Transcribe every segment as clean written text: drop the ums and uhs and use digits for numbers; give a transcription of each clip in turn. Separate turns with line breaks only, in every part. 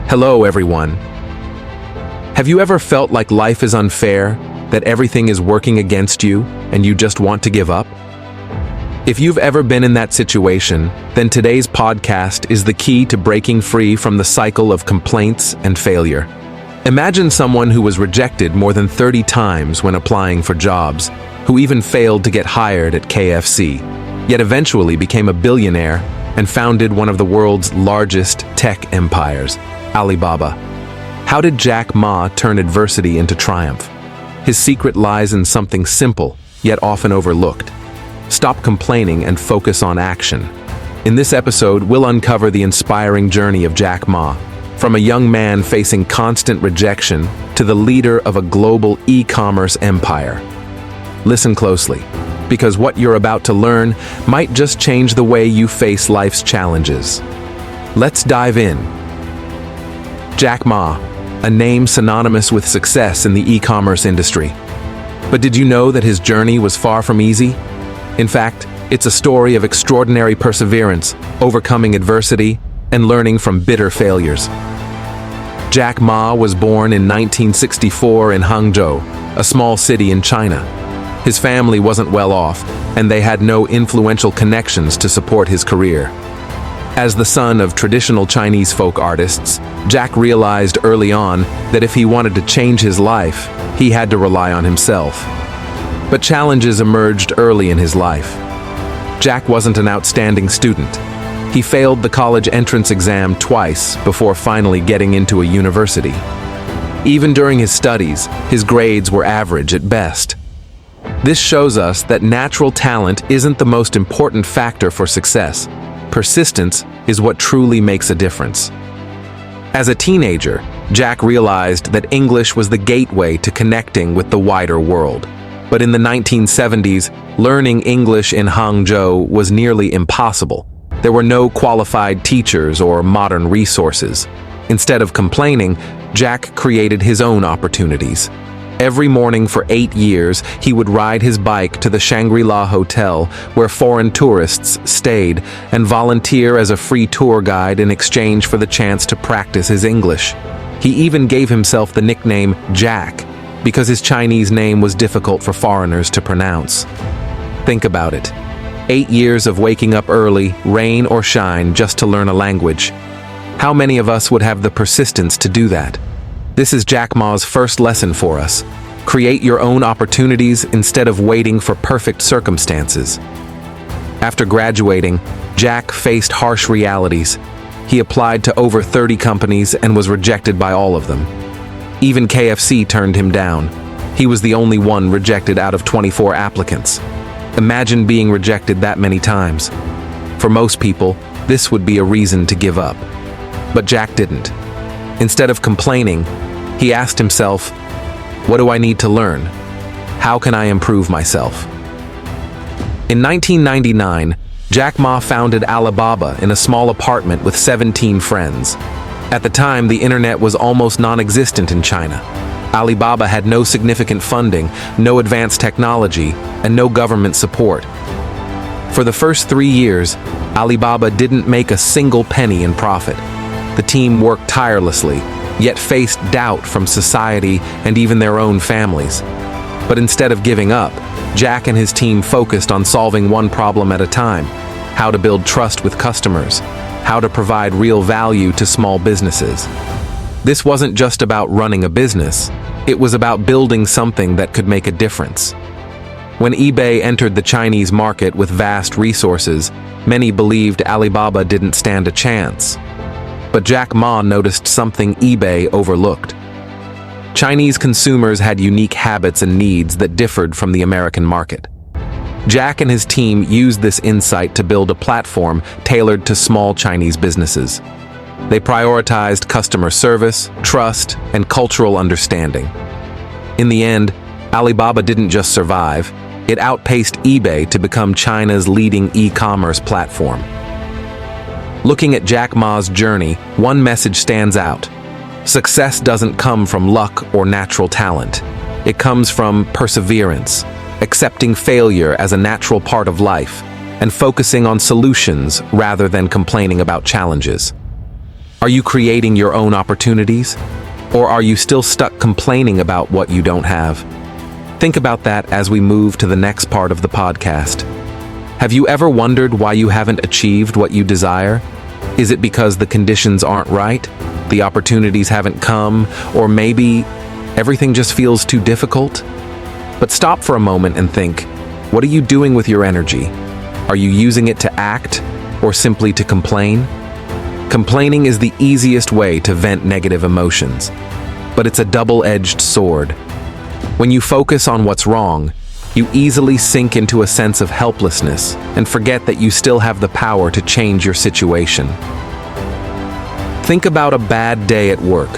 Hello, everyone. Have you ever felt like life is unfair, that everything is working against you, and you just want to give up? If you've ever been in that situation, then today's podcast is the key to breaking free from the cycle of complaints and failure. Imagine someone who was rejected more than 30 times when applying for jobs, who even failed to get hired at KFC, yet eventually became a billionaire and founded one of the world's largest tech empires, Alibaba. How did Jack Ma turn adversity into triumph? His secret lies in something simple, yet often overlooked. Stop complaining and focus on action. In this episode, we'll uncover the inspiring journey of Jack Ma, from a young man facing constant rejection to the leader of a global e-commerce empire. Listen closely, because what you're about to learn might just change the way you face life's challenges. Let's dive in. Jack Ma, a name synonymous with success in the e-commerce industry. But did you know that his journey was far from easy? In fact, it's a story of extraordinary perseverance, overcoming adversity, and learning from bitter failures. Jack Ma was born in 1964 in Hangzhou, a small city in China. His family wasn't well off, and they had no influential connections to support his career. As the son of traditional Chinese folk artists, Jack realized early on that if he wanted to change his life, he had to rely on himself. But challenges emerged early in his life. Jack wasn't an outstanding student. He failed the college entrance exam twice before finally getting into a university. Even during his studies, his grades were average at best. This shows us that natural talent isn't the most important factor for success. Persistence is what truly makes a difference. As a teenager, Jack realized that English was the gateway to connecting with the wider world. But in the 1970s, learning English in Hangzhou was nearly impossible. There were no qualified teachers or modern resources. Instead of complaining, Jack created his own opportunities. Every morning for 8 years, he would ride his bike to the Shangri-La Hotel, where foreign tourists stayed, and volunteer as a free tour guide in exchange for the chance to practice his English. He even gave himself the nickname Jack, because his Chinese name was difficult for foreigners to pronounce. Think about it. 8 years of waking up early, rain or shine, just to learn a language. How many of us would have the persistence to do that? This is Jack Ma's first lesson for us. Create your own opportunities instead of waiting for perfect circumstances. After graduating, Jack faced harsh realities. He applied to over 30 companies and was rejected by all of them. Even KFC turned him down. He was the only one rejected out of 24 applicants. Imagine being rejected that many times. For most people, this would be a reason to give up. But Jack didn't. Instead of complaining, he asked himself, what do I need to learn? How can I improve myself? In 1999, Jack Ma founded Alibaba in a small apartment with 17 friends. At the time, the internet was almost non-existent in China. Alibaba had no significant funding, no advanced technology, and no government support. For the first 3 years, Alibaba didn't make a single penny in profit. The team worked tirelessly, yet faced doubt from society and even their own families. But instead of giving up, Jack and his team focused on solving one problem at a time: how to build trust with customers, how to provide real value to small businesses. This wasn't just about running a business, it was about building something that could make a difference. When eBay entered the Chinese market with vast resources, many believed Alibaba didn't stand a chance. But Jack Ma noticed something eBay overlooked. Chinese consumers had unique habits and needs that differed from the American market. Jack and his team used this insight to build a platform tailored to small Chinese businesses. They prioritized customer service, trust, and cultural understanding. In the end, Alibaba didn't just survive, it outpaced eBay to become China's leading e-commerce platform. Looking at Jack Ma's journey, one message stands out. Success doesn't come from luck or natural talent. It comes from perseverance, accepting failure as a natural part of life, and focusing on solutions rather than complaining about challenges. Are you creating your own opportunities? Or are you still stuck complaining about what you don't have? Think about that as we move to the next part of the podcast. Have you ever wondered why you haven't achieved what you desire? Is it because the conditions aren't right? The opportunities haven't come? Or maybe everything just feels too difficult? But stop for a moment and think, what are you doing with your energy? Are you using it to act or simply to complain? Complaining is the easiest way to vent negative emotions, but it's a double-edged sword. When you focus on what's wrong, you easily sink into a sense of helplessness and forget that you still have the power to change your situation. Think about a bad day at work.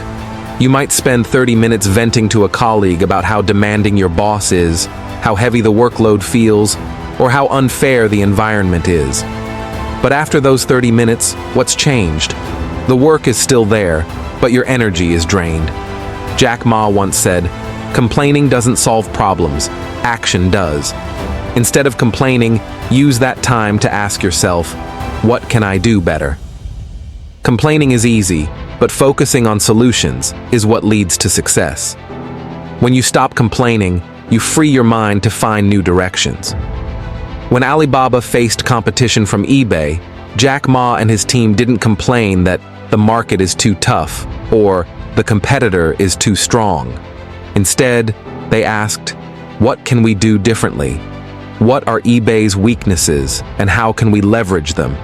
You might spend 30 minutes venting to a colleague about how demanding your boss is, how heavy the workload feels, or how unfair the environment is. But after those 30 minutes, what's changed? The work is still there, but your energy is drained. Jack Ma once said, "Complaining doesn't solve problems, action does." Instead of complaining, use that time to ask yourself, what can I do better? Complaining is easy, but focusing on solutions is what leads to success. When you stop complaining, you free your mind to find new directions. When Alibaba faced competition from eBay, Jack Ma and his team didn't complain that the market is too tough or the competitor is too strong. Instead, they asked, what can we do differently? What are eBay's weaknesses and how can we leverage them?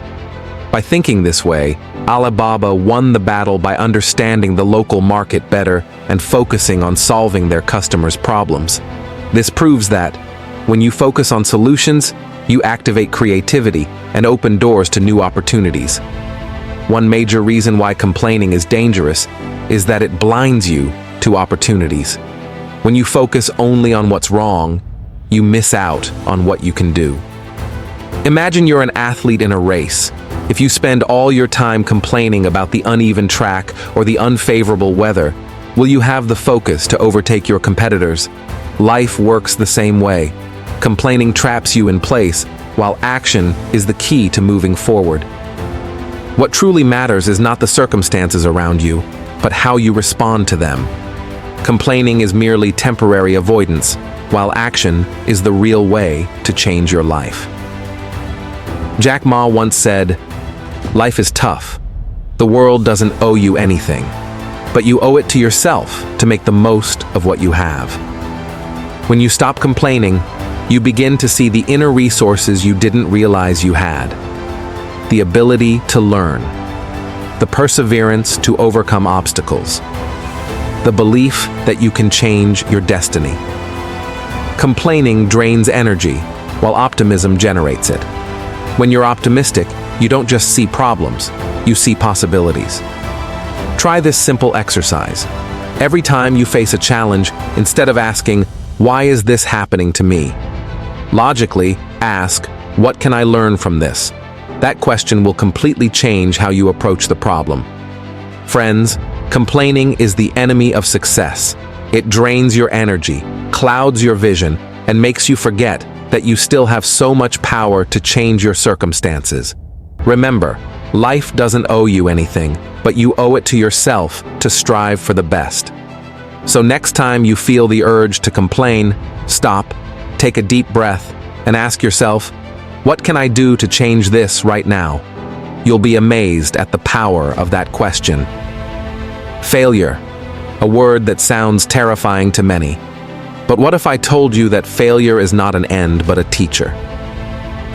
By thinking this way, Alibaba won the battle by understanding the local market better and focusing on solving their customers' problems. This proves that when you focus on solutions, you activate creativity and open doors to new opportunities. One major reason why complaining is dangerous is that it blinds you to opportunities. When you focus only on what's wrong, you miss out on what you can do. Imagine you're an athlete in a race. If you spend all your time complaining about the uneven track or the unfavorable weather, will you have the focus to overtake your competitors? Life works the same way. Complaining traps you in place, while action is the key to moving forward. What truly matters is not the circumstances around you, but how you respond to them. Complaining is merely temporary avoidance, while action is the real way to change your life. Jack Ma once said, "Life is tough. The world doesn't owe you anything, but you owe it to yourself to make the most of what you have." When you stop complaining, you begin to see the inner resources you didn't realize you had. The ability to learn, the perseverance to overcome obstacles, the belief that you can change your destiny. Complaining drains energy, while optimism generates it. When you're optimistic, you don't just see problems, you see possibilities. Try this simple exercise. Every time you face a challenge, instead of asking, "Why is this happening to me?" logically ask, "What can I learn from this?" That question will completely change how you approach the problem. Friends, complaining is the enemy of success. It drains your energy, clouds your vision, and makes you forget that you still have so much power to change your circumstances. Remember, life doesn't owe you anything, but you owe it to yourself to strive for the best. So next time you feel the urge to complain, stop, take a deep breath, and ask yourself, what can I do to change this right now? You'll be amazed at the power of that question. Failure, a word that sounds terrifying to many. But what if I told you that failure is not an end but a teacher?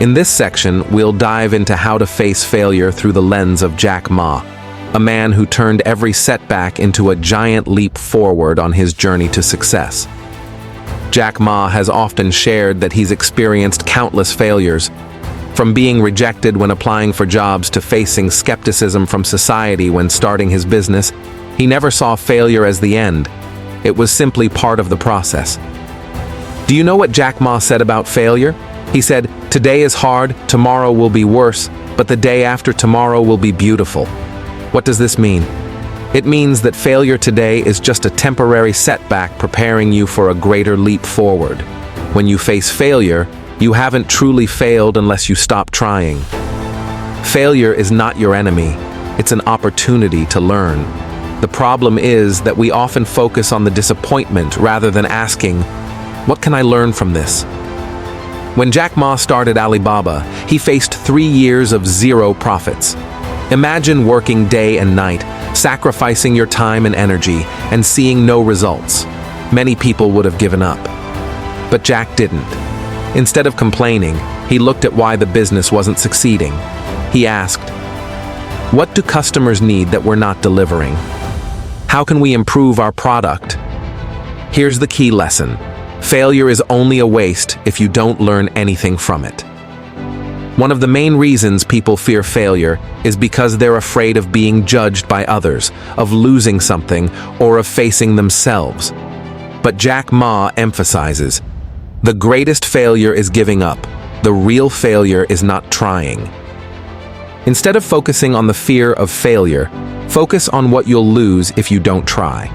In this section, we'll dive into how to face failure through the lens of Jack Ma, a man who turned every setback into a giant leap forward on his journey to success. Jack Ma has often shared that he's experienced countless failures, from being rejected when applying for jobs to facing skepticism from society when starting his business. He never saw failure as the end. It was simply part of the process. Do you know what Jack Ma said about failure? He said, "Today is hard, tomorrow will be worse, but the day after tomorrow will be beautiful." What does this mean? It means that failure today is just a temporary setback preparing you for a greater leap forward. When you face failure, you haven't truly failed unless you stop trying. Failure is not your enemy. It's an opportunity to learn. The problem is that we often focus on the disappointment rather than asking, what can I learn from this? When Jack Ma started Alibaba, he faced 3 years of zero profits. Imagine working day and night, sacrificing your time and energy, and seeing no results. Many people would have given up. But Jack didn't. Instead of complaining, he looked at why the business wasn't succeeding. He asked, what do customers need that we're not delivering? How can we improve our product? Here's the key lesson. Failure is only a waste if you don't learn anything from it. One of the main reasons people fear failure is because they're afraid of being judged by others, of losing something, or of facing themselves. But Jack Ma emphasizes, the greatest failure is giving up. The real failure is not trying. Instead of focusing on the fear of failure, focus on what you'll lose if you don't try.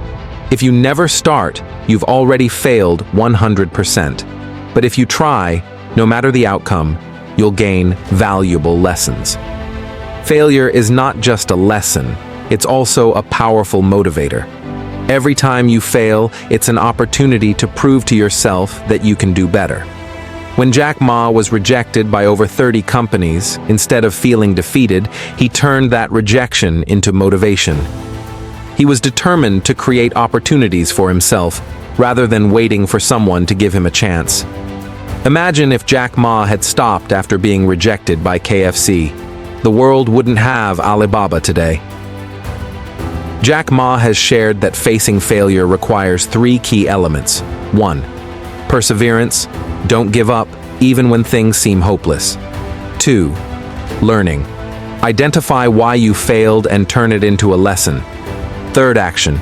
If you never start, you've already failed 100%. But if you try, no matter the outcome, you'll gain valuable lessons. Failure is not just a lesson, it's also a powerful motivator. Every time you fail, it's an opportunity to prove to yourself that you can do better. When Jack Ma was rejected by over 30 companies, instead of feeling defeated, he turned that rejection into motivation. He was determined to create opportunities for himself, rather than waiting for someone to give him a chance. Imagine if Jack Ma had stopped after being rejected by KFC. The world wouldn't have Alibaba today. Jack Ma has shared that facing failure requires 3 key elements. 1. Perseverance. Don't give up, even when things seem hopeless. 2. Learning. Identify why you failed and turn it into a lesson. 3rd action.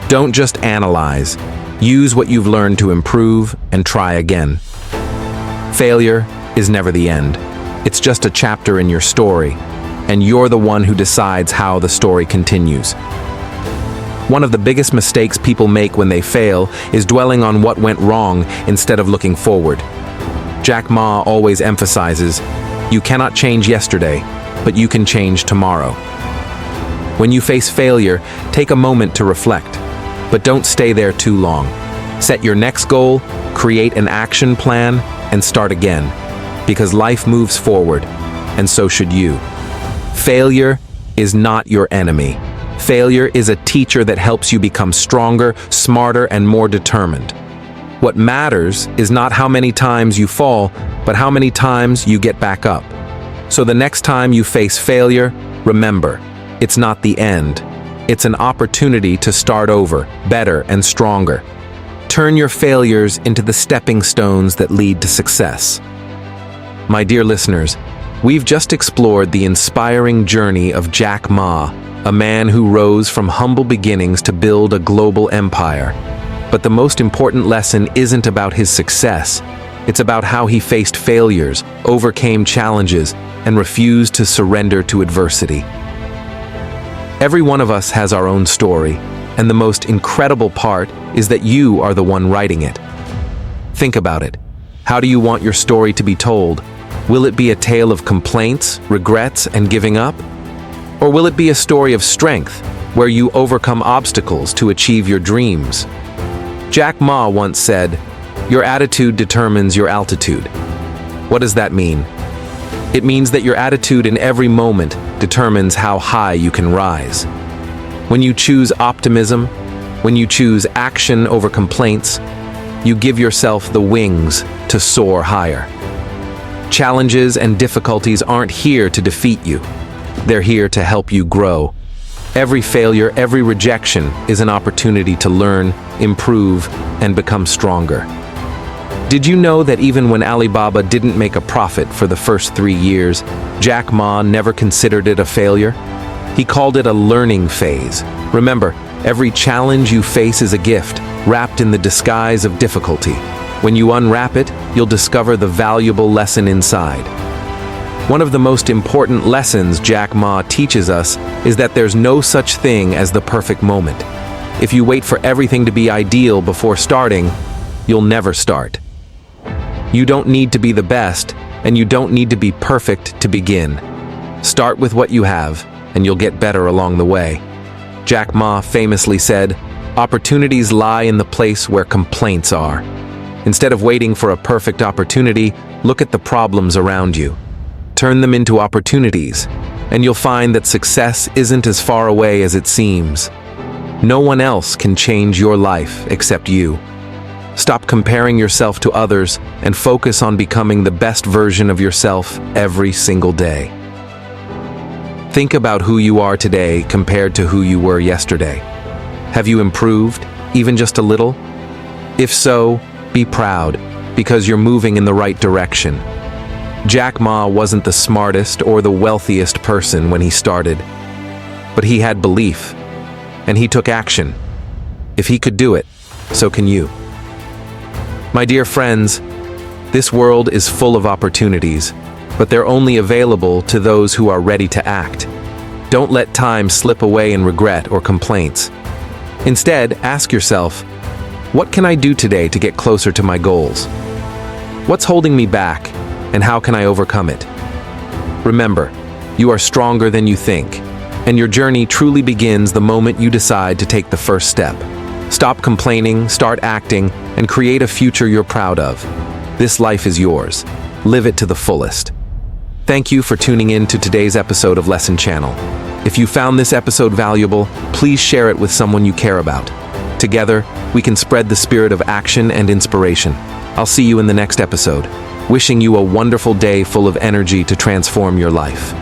Don't just analyze. Use what you've learned to improve and try again. Failure is never the end. It's just a chapter in your story, and you're the one who decides how the story continues. One of the biggest mistakes people make when they fail is dwelling on what went wrong instead of looking forward. Jack Ma always emphasizes, you cannot change yesterday, but you can change tomorrow. When you face failure, take a moment to reflect, but don't stay there too long. Set your next goal, create an action plan, and start again, because life moves forward, and so should you. Failure is not your enemy. Failure is a teacher that helps you become stronger, smarter, and more determined. What matters is not how many times you fall, but how many times you get back up. So the next time you face failure, remember, it's not the end. It's an opportunity to start over, better and stronger. Turn your failures into the stepping stones that lead to success. My dear listeners, we've just explored the inspiring journey of Jack Ma, a man who rose from humble beginnings to build a global empire. But the most important lesson isn't about his success. It's about how he faced failures, overcame challenges, and refused to surrender to adversity. Every one of us has our own story, and the most incredible part is that you are the one writing it. Think about it. How do you want your story to be told? Will it be a tale of complaints, regrets, and giving up? Or will it be a story of strength, where you overcome obstacles to achieve your dreams? Jack Ma once said, your attitude determines your altitude. What does that mean? It means that your attitude in every moment determines how high you can rise. When you choose optimism, when you choose action over complaints, you give yourself the wings to soar higher. Challenges and difficulties aren't here to defeat you. They're here to help you grow. Every failure, every rejection is an opportunity to learn, improve, and become stronger. Did you know that even when Alibaba didn't make a profit for the first 3 years, Jack Ma never considered it a failure? He called it a learning phase. Remember, every challenge you face is a gift, wrapped in the disguise of difficulty. When you unwrap it, you'll discover the valuable lesson inside. One of the most important lessons Jack Ma teaches us is that there's no such thing as the perfect moment. If you wait for everything to be ideal before starting, you'll never start. You don't need to be the best, and you don't need to be perfect to begin. Start with what you have, and you'll get better along the way. Jack Ma famously said, "Opportunities lie in the place where complaints are." Instead of waiting for a perfect opportunity, look at the problems around you. Turn them into opportunities, and you'll find that success isn't as far away as it seems. No one else can change your life except you. Stop comparing yourself to others and focus on becoming the best version of yourself every single day. Think about who you are today compared to who you were yesterday. Have you improved, even just a little? If so, be proud, because you're moving in the right direction. Jack Ma wasn't the smartest or the wealthiest person when he started, but he had belief, and he took action. If he could do it, so can you. My dear friends, this world is full of opportunities, but they're only available to those who are ready to act. Don't let time slip away in regret or complaints. Instead, ask yourself, what can I do today to get closer to my goals? What's holding me back, and how can I overcome it? Remember, you are stronger than you think, and your journey truly begins the moment you decide to take the first step. Stop complaining, start acting, and create a future you're proud of. This life is yours. Live it to the fullest. Thank you for tuning in to today's episode of Lesson Channel. If you found this episode valuable, please share it with someone you care about. Together, we can spread the spirit of action and inspiration. I'll see you in the next episode. Wishing you a wonderful day full of energy to transform your life.